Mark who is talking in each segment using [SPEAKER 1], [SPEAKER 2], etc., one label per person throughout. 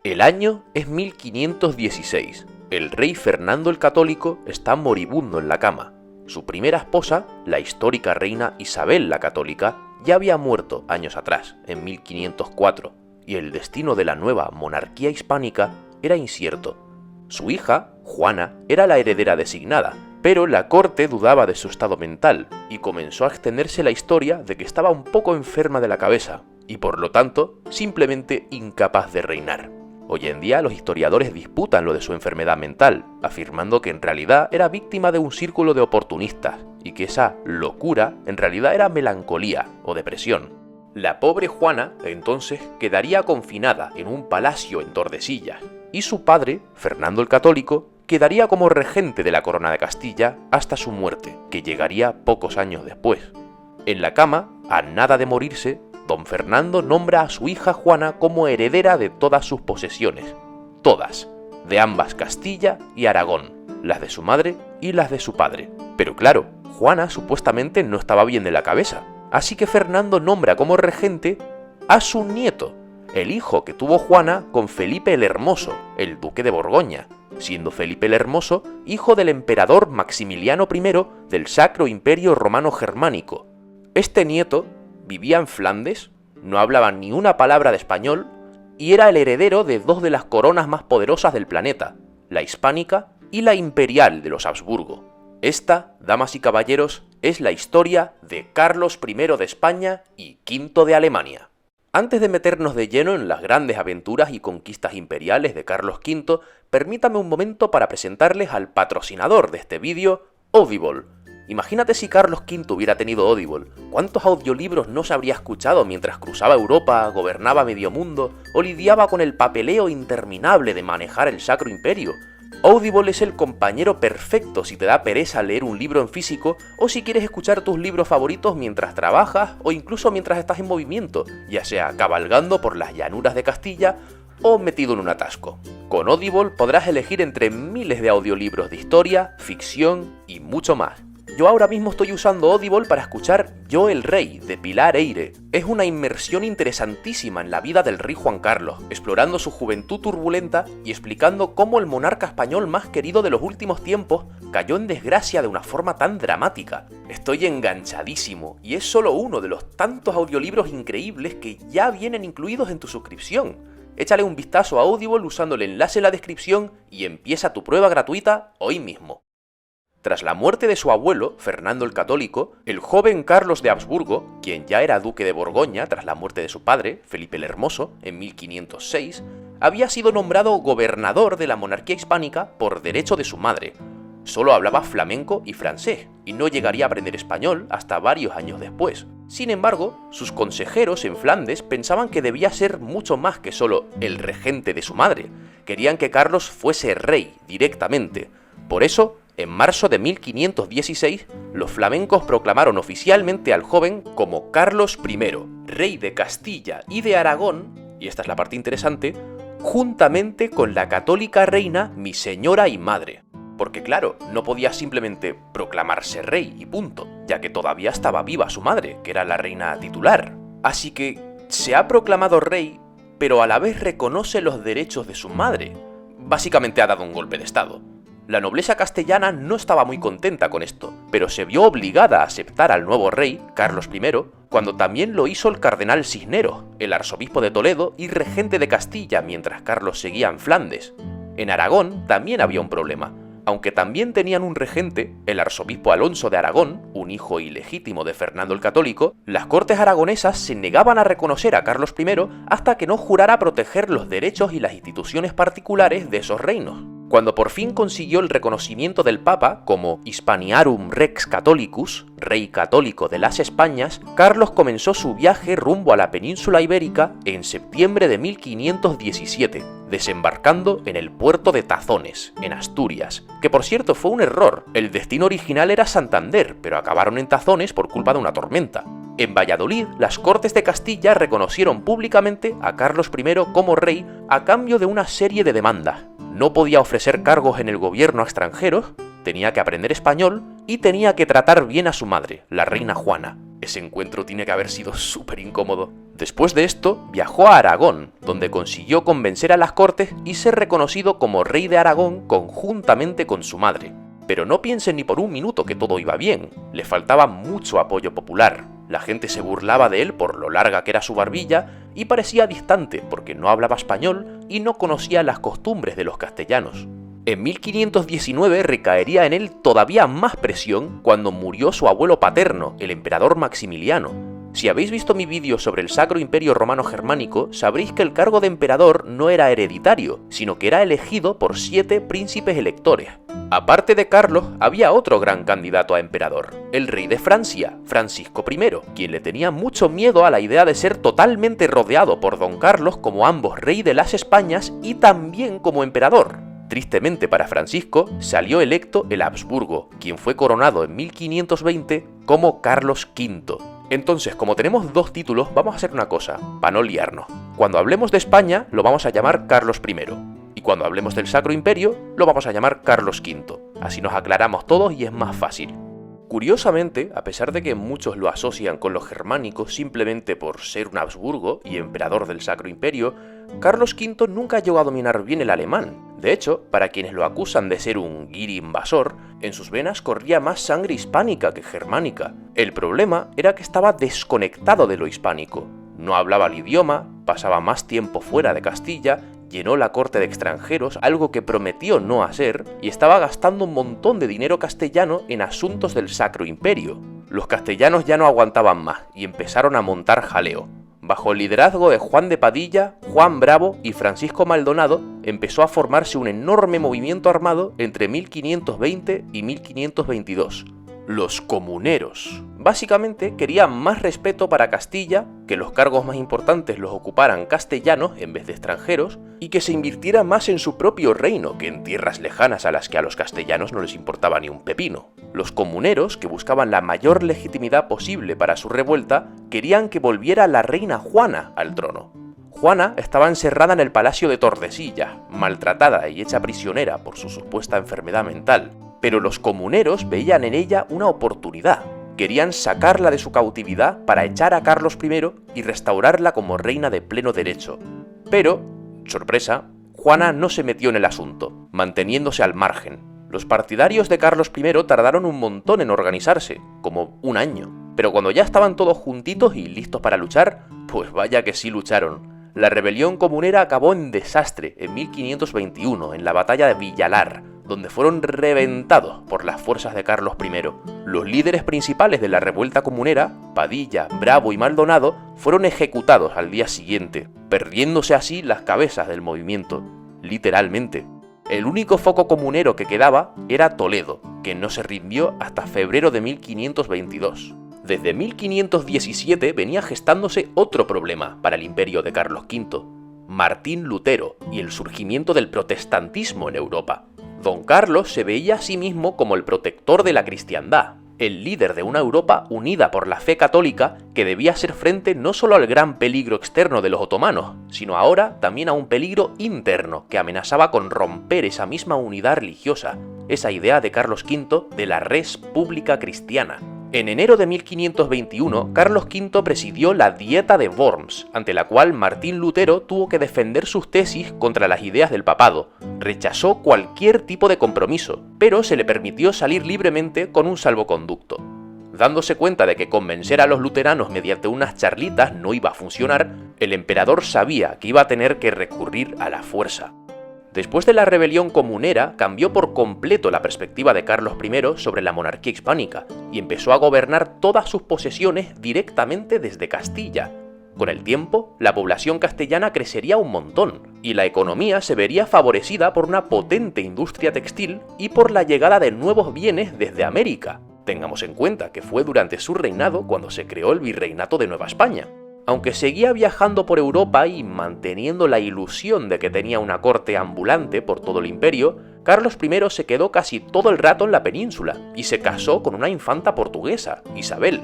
[SPEAKER 1] El año es 1516. El rey Fernando el Católico está moribundo en la cama. Su primera esposa, la histórica reina Isabel la Católica, ya había muerto años atrás, en 1504, y el destino de la nueva monarquía hispánica era incierto. Su hija, Juana, era la heredera designada, pero la corte dudaba de su estado mental, y comenzó a extenderse la historia de que estaba un poco enferma de la cabeza, y por lo tanto, simplemente incapaz de reinar. Hoy en día los historiadores disputan lo de su enfermedad mental, afirmando que en realidad era víctima de un círculo de oportunistas, y que esa locura en realidad era melancolía o depresión. La pobre Juana, entonces, quedaría confinada en un palacio en Tordesillas, y su padre, Fernando el Católico, quedaría como regente de la corona de Castilla hasta su muerte, que llegaría pocos años después. En la cama, a nada de morirse, don Fernando nombra a su hija Juana como heredera de todas sus posesiones, todas, de ambas Castilla y Aragón, las de su madre y las de su padre. Pero claro, Juana supuestamente no estaba bien de la cabeza, así que Fernando nombra como regente a su nieto, el hijo que tuvo Juana con Felipe el Hermoso, el duque de Borgoña, siendo Felipe el Hermoso hijo del emperador Maximiliano I del Sacro Imperio Romano Germánico. Este nieto vivía en Flandes, no hablaba ni una palabra de español y era el heredero de dos de las coronas más poderosas del planeta, la hispánica y la imperial de los Habsburgo. Esta, damas y caballeros, es la historia de Carlos I de España y V de Alemania. Antes de meternos de lleno en las grandes aventuras y conquistas imperiales de Carlos V, permítame un momento para presentarles al patrocinador de este vídeo, Audible. Imagínate si Carlos V hubiera tenido Audible, ¿cuántos audiolibros no se habría escuchado mientras cruzaba Europa, gobernaba medio mundo o lidiaba con el papeleo interminable de manejar el Sacro Imperio? Audible es el compañero perfecto si te da pereza leer un libro en físico o si quieres escuchar tus libros favoritos mientras trabajas o incluso mientras estás en movimiento, ya sea cabalgando por las llanuras de Castilla o metido en un atasco. Con Audible podrás elegir entre miles de audiolibros de historia, ficción y mucho más. Yo ahora mismo estoy usando Audible para escuchar Yo el Rey, de Pilar Eyre. Es una inmersión interesantísima en la vida del rey Juan Carlos, explorando su juventud turbulenta y explicando cómo el monarca español más querido de los últimos tiempos cayó en desgracia de una forma tan dramática. Estoy enganchadísimo, y es solo uno de los tantos audiolibros increíbles que ya vienen incluidos en tu suscripción. Échale un vistazo a Audible usando el enlace en la descripción y empieza tu prueba gratuita hoy mismo. Tras la muerte de su abuelo, Fernando el Católico, el joven Carlos de Habsburgo, quien ya era duque de Borgoña tras la muerte de su padre, Felipe el Hermoso, en 1506, había sido nombrado gobernador de la monarquía hispánica por derecho de su madre. Solo hablaba flamenco y francés, y no llegaría a aprender español hasta varios años después. Sin embargo, sus consejeros en Flandes pensaban que debía ser mucho más que solo el regente de su madre. Querían que Carlos fuese rey directamente. Por eso, en marzo de 1516, los flamencos proclamaron oficialmente al joven como Carlos I, rey de Castilla y de Aragón, y esta es la parte interesante, juntamente con la católica reina mi señora y madre. Porque claro, no podía simplemente proclamarse rey y punto, ya que todavía estaba viva su madre, que era la reina titular. Así que se ha proclamado rey, pero a la vez reconoce los derechos de su madre. Básicamente ha dado un golpe de estado. La nobleza castellana no estaba muy contenta con esto, pero se vio obligada a aceptar al nuevo rey, Carlos I, cuando también lo hizo el cardenal Cisneros, el arzobispo de Toledo y regente de Castilla mientras Carlos seguía en Flandes. En Aragón también había un problema. Aunque también tenían un regente, el arzobispo Alonso de Aragón, un hijo ilegítimo de Fernando el Católico, las cortes aragonesas se negaban a reconocer a Carlos I hasta que no jurara proteger los derechos y las instituciones particulares de esos reinos. Cuando por fin consiguió el reconocimiento del Papa como Hispaniarum Rex Catholicus, rey católico de las Españas, Carlos comenzó su viaje rumbo a la península ibérica en septiembre de 1517, desembarcando en el puerto de Tazones, en Asturias, que por cierto fue un error. El destino original era Santander, pero acabaron en Tazones por culpa de una tormenta. En Valladolid, las Cortes de Castilla reconocieron públicamente a Carlos I como rey a cambio de una serie de demandas. No podía ofrecer cargos en el gobierno a extranjeros, tenía que aprender español y tenía que tratar bien a su madre, la reina Juana. Ese encuentro tiene que haber sido súper incómodo. Después de esto, viajó a Aragón, donde consiguió convencer a las Cortes y ser reconocido como rey de Aragón conjuntamente con su madre. Pero no piensen ni por un minuto que todo iba bien, le faltaba mucho apoyo popular. La gente se burlaba de él por lo larga que era su barbilla y parecía distante porque no hablaba español y no conocía las costumbres de los castellanos. En 1519 recaería en él todavía más presión cuando murió su abuelo paterno, el emperador Maximiliano. Si habéis visto mi vídeo sobre el Sacro Imperio Romano Germánico, sabréis que el cargo de emperador no era hereditario, sino que era elegido por 7 príncipes electores. Aparte de Carlos, había otro gran candidato a emperador, el rey de Francia, Francisco I, quien le tenía mucho miedo a la idea de ser totalmente rodeado por don Carlos como ambos rey de las Españas y también como emperador. Tristemente para Francisco, salió electo el Habsburgo, quien fue coronado en 1520 como Carlos V. Entonces, como tenemos 2 títulos, vamos a hacer una cosa, para no liarnos. Cuando hablemos de España, lo vamos a llamar Carlos I. Y cuando hablemos del Sacro Imperio, lo vamos a llamar Carlos V. Así nos aclaramos todos y es más fácil. Curiosamente, a pesar de que muchos lo asocian con los germánicos simplemente por ser un Habsburgo y emperador del Sacro Imperio, Carlos V nunca llegó a dominar bien el alemán. De hecho, para quienes lo acusan de ser un guiri invasor, en sus venas corría más sangre hispánica que germánica. El problema era que estaba desconectado de lo hispánico. No hablaba el idioma, pasaba más tiempo fuera de Castilla, llenó la corte de extranjeros, algo que prometió no hacer, y estaba gastando un montón de dinero castellano en asuntos del Sacro Imperio. Los castellanos ya no aguantaban más y empezaron a montar jaleo. Bajo el liderazgo de Juan de Padilla, Juan Bravo y Francisco Maldonado, empezó a formarse un enorme movimiento armado entre 1520 y 1522. Los comuneros. Básicamente querían más respeto para Castilla, que los cargos más importantes los ocuparan castellanos en vez de extranjeros, y que se invirtiera más en su propio reino que en tierras lejanas a las que a los castellanos no les importaba ni un pepino. Los comuneros, que buscaban la mayor legitimidad posible para su revuelta, querían que volviera la reina Juana al trono. Juana estaba encerrada en el palacio de Tordesillas, maltratada y hecha prisionera por su supuesta enfermedad mental, pero los comuneros veían en ella una oportunidad. Querían sacarla de su cautividad para echar a Carlos I y restaurarla como reina de pleno derecho. Pero, sorpresa, Juana no se metió en el asunto, manteniéndose al margen. Los partidarios de Carlos I tardaron un montón en organizarse, como un año. Pero cuando ya estaban todos juntitos y listos para luchar, pues vaya que sí lucharon. La rebelión comunera acabó en desastre en 1521, en la batalla de Villalar, donde fueron reventados por las fuerzas de Carlos I. Los líderes principales de la revuelta comunera, Padilla, Bravo y Maldonado, fueron ejecutados al día siguiente, perdiéndose así las cabezas del movimiento, literalmente. El único foco comunero que quedaba era Toledo, que no se rindió hasta febrero de 1522. Desde 1517 venía gestándose otro problema para el imperio de Carlos V, Martín Lutero y el surgimiento del protestantismo en Europa. Don Carlos se veía a sí mismo como el protector de la cristiandad, el líder de una Europa unida por la fe católica que debía hacer frente no solo al gran peligro externo de los otomanos, sino ahora también a un peligro interno que amenazaba con romper esa misma unidad religiosa, esa idea de Carlos V de la res pública cristiana. En enero de 1521, Carlos V presidió la Dieta de Worms, ante la cual Martín Lutero tuvo que defender sus tesis contra las ideas del papado. Rechazó cualquier tipo de compromiso, pero se le permitió salir libremente con un salvoconducto. Dándose cuenta de que convencer a los luteranos mediante unas charlitas no iba a funcionar, el emperador sabía que iba a tener que recurrir a la fuerza. Después de la rebelión comunera, cambió por completo la perspectiva de Carlos I sobre la monarquía hispánica y empezó a gobernar todas sus posesiones directamente desde Castilla. Con el tiempo, la población castellana crecería un montón y la economía se vería favorecida por una potente industria textil y por la llegada de nuevos bienes desde América. Tengamos en cuenta que fue durante su reinado cuando se creó el Virreinato de Nueva España. Aunque seguía viajando por Europa y manteniendo la ilusión de que tenía una corte ambulante por todo el imperio, Carlos I se quedó casi todo el rato en la península y se casó con una infanta portuguesa, Isabel.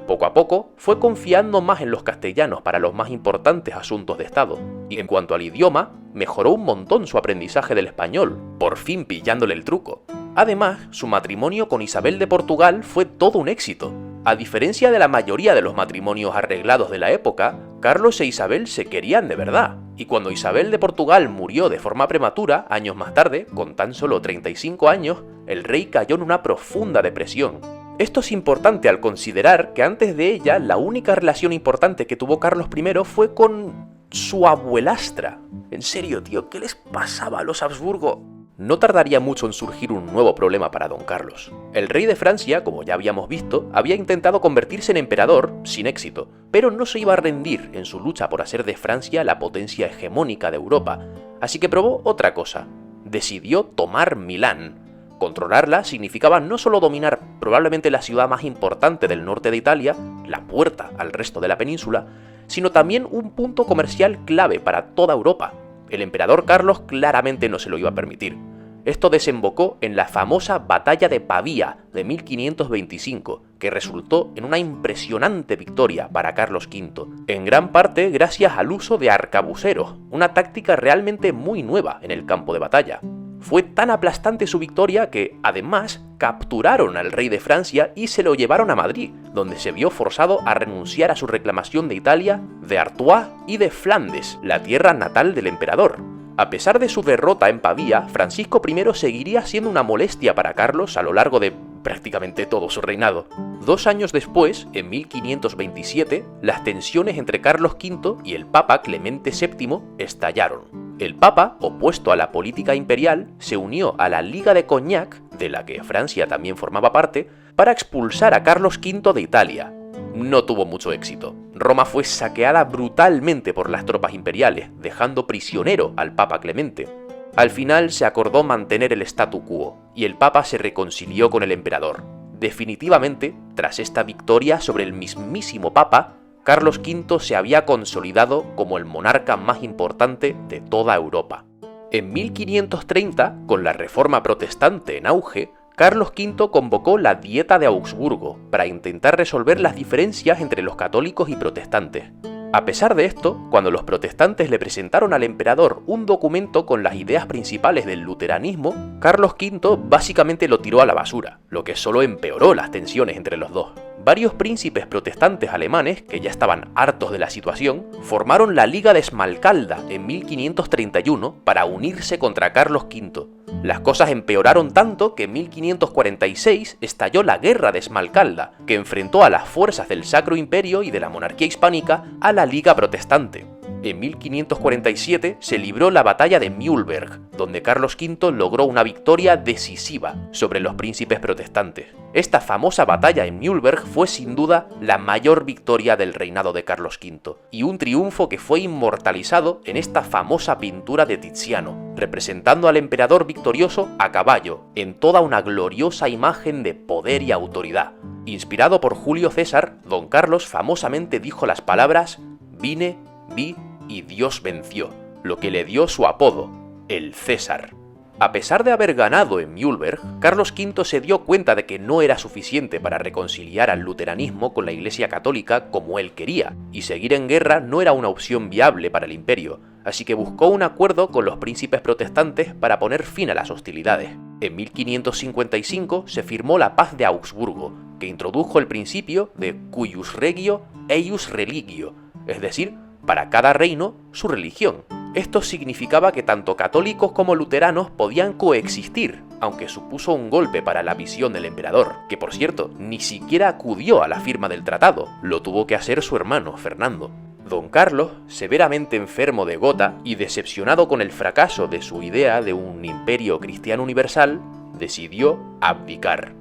[SPEAKER 1] Poco a poco fue confiando más en los castellanos para los más importantes asuntos de Estado, y en cuanto al idioma, mejoró un montón su aprendizaje del español, por fin pillándole el truco. Además, su matrimonio con Isabel de Portugal fue todo un éxito. A diferencia de la mayoría de los matrimonios arreglados de la época, Carlos e Isabel se querían de verdad, y cuando Isabel de Portugal murió de forma prematura, años más tarde, con tan solo 35 años, el rey cayó en una profunda depresión. Esto es importante al considerar que antes de ella, la única relación importante que tuvo Carlos I fue con su abuelastra. En serio, tío, ¿qué les pasaba a los Habsburgo? No tardaría mucho en surgir un nuevo problema para don Carlos. El rey de Francia, como ya habíamos visto, había intentado convertirse en emperador, sin éxito, pero no se iba a rendir en su lucha por hacer de Francia la potencia hegemónica de Europa, así que probó otra cosa. Decidió tomar Milán. Controlarla significaba no solo dominar probablemente la ciudad más importante del norte de Italia, la puerta al resto de la península, sino también un punto comercial clave para toda Europa. El emperador Carlos claramente no se lo iba a permitir. Esto desembocó en la famosa Batalla de Pavía de 1525, que resultó en una impresionante victoria para Carlos V, en gran parte gracias al uso de arcabuceros, una táctica realmente muy nueva en el campo de batalla. Fue tan aplastante su victoria que, además, capturaron al rey de Francia y se lo llevaron a Madrid, donde se vio forzado a renunciar a su reclamación de Italia, de Artois y de Flandes, la tierra natal del emperador. A pesar de su derrota en Pavía, Francisco I seguiría siendo una molestia para Carlos a lo largo de prácticamente todo su reinado. 2 años después, en 1527, las tensiones entre Carlos V y el Papa Clemente VII estallaron. El Papa, opuesto a la política imperial, se unió a la Liga de Cognac, de la que Francia también formaba parte, para expulsar a Carlos V de Italia. No tuvo mucho éxito. Roma fue saqueada brutalmente por las tropas imperiales, dejando prisionero al Papa Clemente. Al final se acordó mantener el statu quo, y el Papa se reconcilió con el emperador. Definitivamente, tras esta victoria sobre el mismísimo Papa, Carlos V se había consolidado como el monarca más importante de toda Europa. En 1530, con la Reforma Protestante en auge, Carlos V convocó la Dieta de Augsburgo para intentar resolver las diferencias entre los católicos y protestantes. A pesar de esto, cuando los protestantes le presentaron al emperador un documento con las ideas principales del luteranismo, Carlos V básicamente lo tiró a la basura, lo que solo empeoró las tensiones entre los dos. Varios príncipes protestantes alemanes, que ya estaban hartos de la situación, formaron la Liga de Esmalcalda en 1531 para unirse contra Carlos V. Las cosas empeoraron tanto que en 1546 estalló la Guerra de Esmalcalda, que enfrentó a las fuerzas del Sacro Imperio y de la monarquía hispánica a la Liga Protestante. En 1547 se libró la batalla de Mühlberg, donde Carlos V logró una victoria decisiva sobre los príncipes protestantes. Esta famosa batalla en Mühlberg fue sin duda la mayor victoria del reinado de Carlos V, y un triunfo que fue inmortalizado en esta famosa pintura de Tiziano, representando al emperador victorioso a caballo, en toda una gloriosa imagen de poder y autoridad. Inspirado por Julio César, don Carlos famosamente dijo las palabras «Vine, vi y Dios venció», lo que le dio su apodo, el César. A pesar de haber ganado en Mühlberg, Carlos V se dio cuenta de que no era suficiente para reconciliar al luteranismo con la Iglesia Católica como él quería, y seguir en guerra no era una opción viable para el imperio, así que buscó un acuerdo con los príncipes protestantes para poner fin a las hostilidades. En 1555 se firmó la Paz de Augsburgo, que introdujo el principio de cuius regio eius religio, es decir, para cada reino su religión. Esto significaba que tanto católicos como luteranos podían coexistir, aunque supuso un golpe para la visión del emperador, que por cierto, ni siquiera acudió a la firma del tratado, lo tuvo que hacer su hermano, Fernando. Don Carlos, severamente enfermo de gota y decepcionado con el fracaso de su idea de un imperio cristiano universal, decidió abdicar.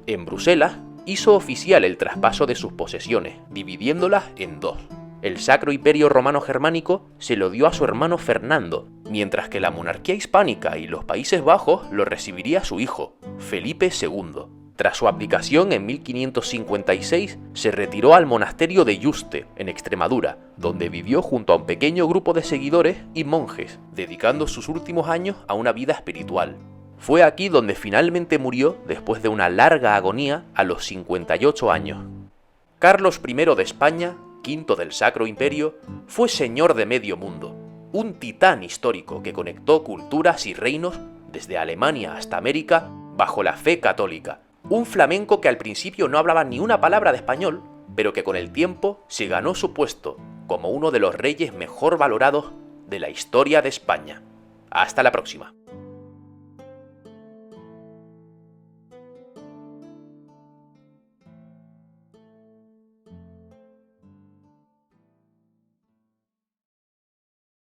[SPEAKER 1] En Bruselas, hizo oficial el traspaso de sus posesiones, dividiéndolas en dos. El Sacro Imperio Romano Germánico se lo dio a su hermano Fernando, mientras que la monarquía hispánica y los Países Bajos lo recibiría su hijo, Felipe II. Tras su abdicación en 1556, se retiró al monasterio de Yuste, en Extremadura, donde vivió junto a un pequeño grupo de seguidores y monjes, dedicando sus últimos años a una vida espiritual. Fue aquí donde finalmente murió después de una larga agonía a los 58 años. Carlos I de España, quinto del Sacro Imperio, fue señor de medio mundo, un titán histórico que conectó culturas y reinos desde Alemania hasta América bajo la fe católica, Un flamenco que al principio no hablaba ni una palabra de español, pero que con el tiempo se ganó su puesto como uno de los reyes mejor valorados de la historia de España. Hasta la próxima.